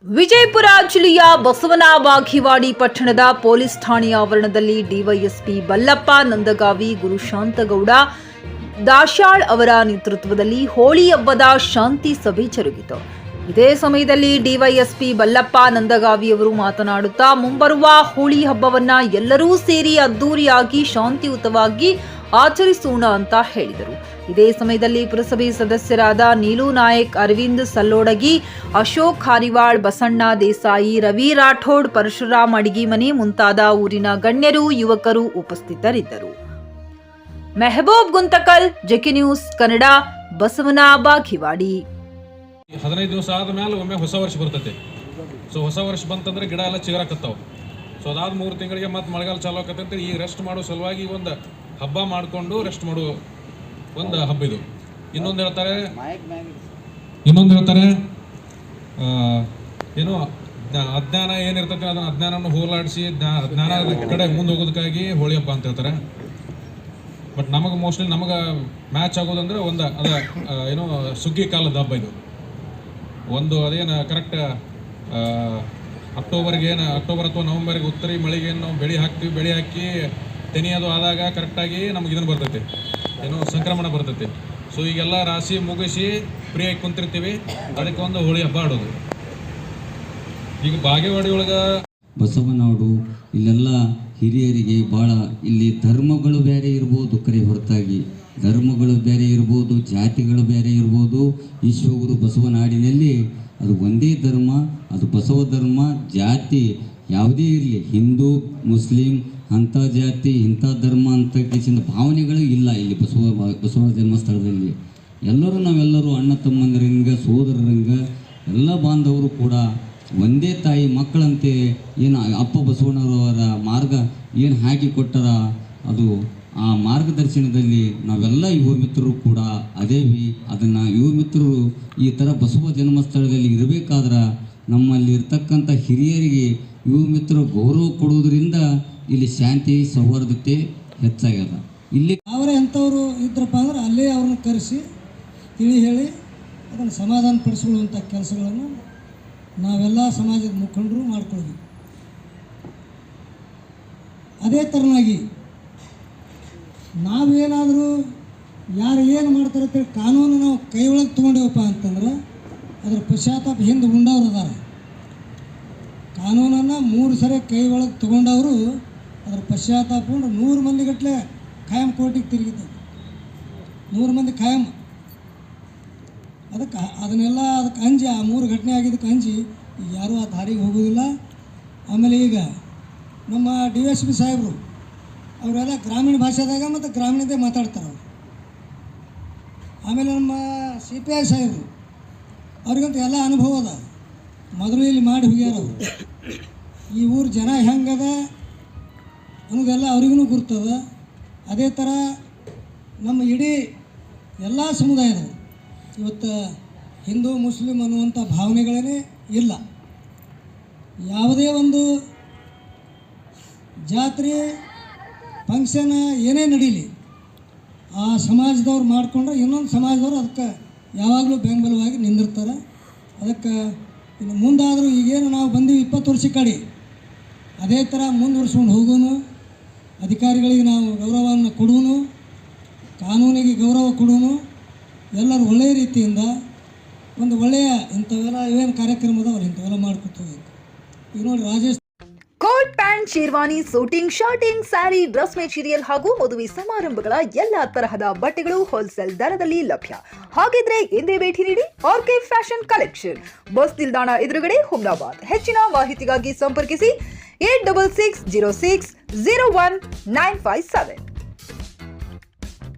ವಿಜಯಪುರ ಜಿಲ್ಲೆಯ ಬಸವನ ಬಾಗೇವಾಡಿ ಪಟ್ಟಣದ ಪೊಲೀಸ್ ಠಾಣೆಯ ಆವರಣದಲ್ಲಿ ಡಿವೈಎಸ್ಪಿ ಬಲ್ಲಪ್ಪ ನಂದಗಾವಿ, ಗುರುಶಾಂತಗೌಡ ದಾಶಾಳ್ ಅವರ ನೇತೃತ್ವದಲ್ಲಿ ಹೋಳಿ ಹಬ್ಬದ ಶಾಂತಿ ಸಭೆ ಜರುಗಿತು. ಇದೇ ಸಮಯದಲ್ಲಿ ಡಿವೈಎಸ್ಪಿ ಬಲ್ಲಪ್ಪ ನಂದಗಾವಿ ಅವರು ಮಾತನಾಡುತ್ತಾ, ಮುಂಬರುವ ಹೋಳಿ ಹಬ್ಬವನ್ನ ಎಲ್ಲರೂ ಸೇರಿ ಅದ್ದೂರಿಯಾಗಿ ಶಾಂತಿಯುತವಾಗಿ ಆಚರಿಸೋಣ ಅಂತ ಹೇಳಿದರು. ಇದೇ ಸಮಯದಲ್ಲಿ ಪುರಸಭೆ ಸದಸ್ಯರಾದ ನೀಲು ನಾಯಕ್, ಅರವಿಂದ್ ಸಲ್ಲೋಡಗಿ, ಅಶೋಕ್ ಹಾರಿವಾಳ್, ಬಸಣ್ಣ ದೇಸಾಯಿ, ರವಿ ರಾಠೋಡ್, ಪರಶುರಾಮ್ ಅಡಿಗಿಮನೆ ಮುಂತಾದ ಊರಿನ ಗಣ್ಯರು, ಯುವಕರು ಉಪಸ್ಥಿತರಿದ್ದರು. Mehboob Guntakal, JK news Kannada, Basavana Bagewadi. 15 ದಿವಸ ಆದ್ಮೇಲೆ ಒಮ್ಮೆ ಹೊಸ ವರ್ಷ ಬರ್ತೈತೆ. ಸೊ ಹೊಸ ವರ್ಷ ಬಂತಂದ್ರೆ ಗಿಡ ಎಲ್ಲ ಚಿಗರಾಕತ್ತಾವ. ಸೊ ಅದಾದ 3 ತಿಂಗಳಿಗೆ ಮತ್ತೆ ಮಳೆಗಾಲ ಚಾಲು ಆಕತ್ತಂದ್ರೆ ಈಗ ರೆಸ್ಟ್ ಮಾಡೋ ಸಲುವಾಗಿ ಒಂದು ಹಬ್ಬ ಮಾಡಿಕೊಂಡು ರೆಸ್ಟ್ ಮಾಡೋ ಒಂದು ಹಬ್ಬ ಇದು. ಇನ್ನೊಂದು ಹೇಳ್ತಾರೆ ಏನು ಅಜ್ಞಾನ ಏನಿರ್ತೈತೆ ಅದನ್ನ ಅಜ್ಞಾನವನ್ನು ಹೋಲಾಡಿಸಿ ಜ್ಞಾನದ ಕಡೆ ಮುಂದೆ ಹೋಗೋದಕ್ಕಾಗಿ ಹೋಳಿ ಹಬ್ಬ ಅಂತ ಹೇಳ್ತಾರೆ. ಬಟ್ ನಮಗೆ ಮೋಸ್ಟ್ಲಿ ನಮಗೆ ಮ್ಯಾಚ್ ಆಗೋದಂದ್ರೆ ಒಂದು ಅದ ಏನೋ ಸುಗ್ಗಿ ಕಾಲದ ಹಬ್ಬ ಇದು. ಒಂದು ಅದೇನು ಕರೆಕ್ಟ್ ಅಕ್ಟೋಬರ್ಗೆ ಅಥವಾ ನವಂಬರ್ಗೆ ಉತ್ತರಿ ಮಳೆಗೆ ನಾವು ಬೆಳೆ ಹಾಕಿ ತೆನೆಯೋದು ಆದಾಗ ಕರೆಕ್ಟಾಗಿ ನಮ್ಗೆ ಇದನ್ನು ಬರ್ತೈತೆ, ಏನೋ ಸಂಕ್ರಮಣ ಬರ್ತೈತೆ. ಸೊ ಈಗೆಲ್ಲ ರಾಶಿ ಮುಗಿಸಿ ಫ್ರೀಯಾಗಿ ಕುಂತಿರ್ತೀವಿ, ಅದಕ್ಕೆ ಒಂದು ಹೋಳಿ ಹಬ್ಬ ಆಡೋದು. ಈಗ ಬಾಗೇವಾಡಿ ಒಳಗೆ ಬಸವನಾಡು ಇಲ್ಲೆಲ್ಲ ಹಿರಿಯರಿಗೆ ಭಾಳ ಇಲ್ಲಿ ಧರ್ಮಗಳು ಬೇರೆ ಇರ್ಬೋದು, ಕರೆ ಹೊರತಾಗಿ ಧರ್ಮಗಳು ಬೇರೆ ಇರ್ಬೋದು, ಜಾತಿಗಳು ಬೇರೆ ಇರ್ಬೋದು. ವಿಶ್ವಗುರು ಬಸವನಾಡಿನಲ್ಲಿ ಅದು ಒಂದೇ ಧರ್ಮ, ಅದು ಬಸವ ಧರ್ಮ. ಜಾತಿ ಯಾವುದೇ ಇರಲಿ, ಹಿಂದೂ ಮುಸ್ಲಿಂ ಅಂಥ ಜಾತಿ ಇಂಥ ಧರ್ಮ ಅಂತ ಕಿಸಿದ ಭಾವನೆಗಳು ಇಲ್ಲ ಇಲ್ಲಿ ಬಸವ ಜನ್ಮಸ್ಥಳದಲ್ಲಿ. ನಾವೆಲ್ಲರೂ ಅಣ್ಣ ತಮ್ಮಂದರಂಗ ಸೋದರರಂಗ ಎಲ್ಲ ಬಾಂಧವರು ಕೂಡ ಒಂದೇ ತಾಯಿ ಮಕ್ಕಳಂತೆ ಏನು ಅಪ್ಪ ಬಸವಣ್ಣವರ ಮಾರ್ಗ ಏನು ಹಾಕಿ ಕೊಟ್ಟರ ಅದು ಆ ಮಾರ್ಗದರ್ಶನದಲ್ಲಿ ನಾವೆಲ್ಲ ಯುವ ಮಿತ್ರರು ಕೂಡ ಅದೇವಿ. ಅದನ್ನು ಯುವ ಮಿತ್ರರು ಈ ಥರ ಬಸವ ಜನ್ಮಸ್ಥಳದಲ್ಲಿ ಇರಬೇಕಾದ್ರೆ ನಮ್ಮಲ್ಲಿ ಇರ್ತಕ್ಕಂಥ ಹಿರಿಯರಿಗೆ ಯುವ ಮಿತ್ರರು ಗೌರವ ಕೊಡುವುದರಿಂದ ಇಲ್ಲಿ ಶಾಂತಿ ಸೌಹಾರ್ದತೆ ಹೆಚ್ಚಾಗ್ಯದ. ಇಲ್ಲಿ ಅವರೇ ಎಂಥವ್ರು ಇದ್ರಪ್ಪ ಅಂದ್ರೆ ಅಲ್ಲೇ ಅವ್ರನ್ನ ಕರೆಸಿ ತಿಳಿ ಹೇಳಿ ಅದನ್ನು ಸಮಾಧಾನ ಪಡಿಸ್ಕೊಳ್ಳುವಂಥ ಕೆಲಸಗಳನ್ನು ನಾವೆಲ್ಲ ಸಮಾಜದ ಮುಖಂಡರು ಮಾಡ್ಕೊಳ್ತೀವಿ. ಅದೇ ಥರನಾಗಿ ನಾವೇನಾದರೂ ಯಾರು ಏನು ಮಾಡ್ತಾರೆ ಅಂತೇಳಿ ಕಾನೂನು ನಾವು ಕೈ ಒಳಗೆ ತೊಗೊಂಡೇವಪ್ಪ ಅಂತಂದ್ರೆ ಅದರ ಪಶ್ಚಾತ್ತಾಪ ಹಿಂದೆ ಉಂಡವ್ರು ಅದಾರ. ಕಾನೂನನ್ನು 3 ಸರಿ ಕೈ ಒಳಗೆ ತೊಗೊಂಡವರು ಅದರ ಪಶ್ಚಾತ್ತಾಪಗೊಂಡು 100 ಮಂದಿಗಟ್ಟಲೆ ಖಾಯಂ ಕೋರ್ಟಿಗೆ ತಿರುಗಿದ್ದಾರೆ. 100 ಮಂದಿ ಖಾಯಂ. ಅದಕ್ಕೆ ಅದಕ್ಕೆ ಅಂಜಿ ಆ 3 ಘಟನೆ ಆಗಿದ್ದಕ್ಕೆ ಅಂಜಿ ಈಗ ಯಾರೂ ಆ ದಾರಿಗೆ ಹೋಗೋದಿಲ್ಲ. ಆಮೇಲೆ ಈಗ ನಮ್ಮ DSP ಸಾಹೇಬರು ಅವರೆಲ್ಲ ಗ್ರಾಮೀಣ ಭಾಷೆದಾಗ ಮತ್ತು ಗ್ರಾಮೀಣದೇ ಮಾತಾಡ್ತಾರೆ ಅವರು. ಆಮೇಲೆ ನಮ್ಮ CPI ಸಾಹೇಬರು ಅವ್ರಿಗಂತೂ ಎಲ್ಲ ಅನುಭವ ಅದ, ಮೊದಲು ಇಲ್ಲಿ ಮಾಡಿ ಹೋಗ್ಯಾರ ಅವರು. ಈ ಊರು ಜನ ಹೆಂಗದ ಅನ್ನೋದೆಲ್ಲ ಅವ್ರಿಗೂ ಗುರ್ತದ. ಅದೇ ಥರ ನಮ್ಮ ಇಡೀ ಎಲ್ಲ ಸಮುದಾಯದವರು ಇವತ್ತು ಹಿಂದೂ ಮುಸ್ಲಿಂ ಅನ್ನುವಂಥ ಭಾವನೆಗಳೇ ಇಲ್ಲ. ಯಾವುದೇ ಒಂದು ಜಾತ್ರೆ ಫಂಕ್ಷನ್ ಏನೇ ನಡೀಲಿ ಆ ಸಮಾಜದವ್ರು ಮಾಡಿಕೊಂಡ್ರೆ ಇನ್ನೊಂದು ಸಮಾಜದವ್ರು ಅದಕ್ಕೆ ಯಾವಾಗಲೂ ಬೆಂಬಲವಾಗಿ ನಿಂದಿರ್ತಾರೆ. ಅದಕ್ಕೆ ಇನ್ನು ಮುಂದಾದರೂ ಈಗೇನು ನಾವು ಬಂದೀವಿ 20 ವರ್ಷ ಕಡೆ ಅದೇ ಥರ ಮುಂದುವರ್ಸ್ಕೊಂಡು ಹೋಗೋನು, ಅಧಿಕಾರಿಗಳಿಗೆ ನಾವು ಗೌರವವನ್ನು ಕೊಡೋನು, ಕಾನೂನಿಗೆ ಗೌರವ ಕೊಡೋನು, ಎಲ್ಲರೂ ಒಳ್ಳೆಯ ರೀತಿಯಿಂದ ಒಂದು ಒಳ್ಳೆಯ ಇಂಥವೆಲ್ಲ ಏನು ಕಾರ್ಯಕ್ರಮದ ಅವ್ರು ಇಂಥವೆಲ್ಲ ಮಾಡ್ಕೊತ ಹೋಗ್ಬೇಕು. ಈಗ ನೋಡಿ Rajesh coat pant, sherwani, suiting, shirting, sari, dress material ಹಾಗೂ ಮದುವೆ ಸಮಾರಂಭಗಳ ಎಲ್ಲಾ ತರಹದ ಬಟ್ಟೆಗಳು ಹೋಲ್ಸೇಲ್ ದರದಲ್ಲಿ ಲಭ್ಯ. ಹಾಗಿದ್ರೆ ಎಂದೇ ಭೇಟಿ ನೀಡಿ ಆರ್ಕೆ ಫ್ಯಾಷನ್ ಕಲೆಕ್ಷನ್, ಬಸ್ ನಿಲ್ದಾಣ ಎದುರುಗಡೆ, ಹುಮ್ನಾಬಾದ್. ಹೆಚ್ಚಿನ ಮಾಹಿತಿಗಾಗಿ ಸಂಪರ್ಕಿಸಿ 8660601957.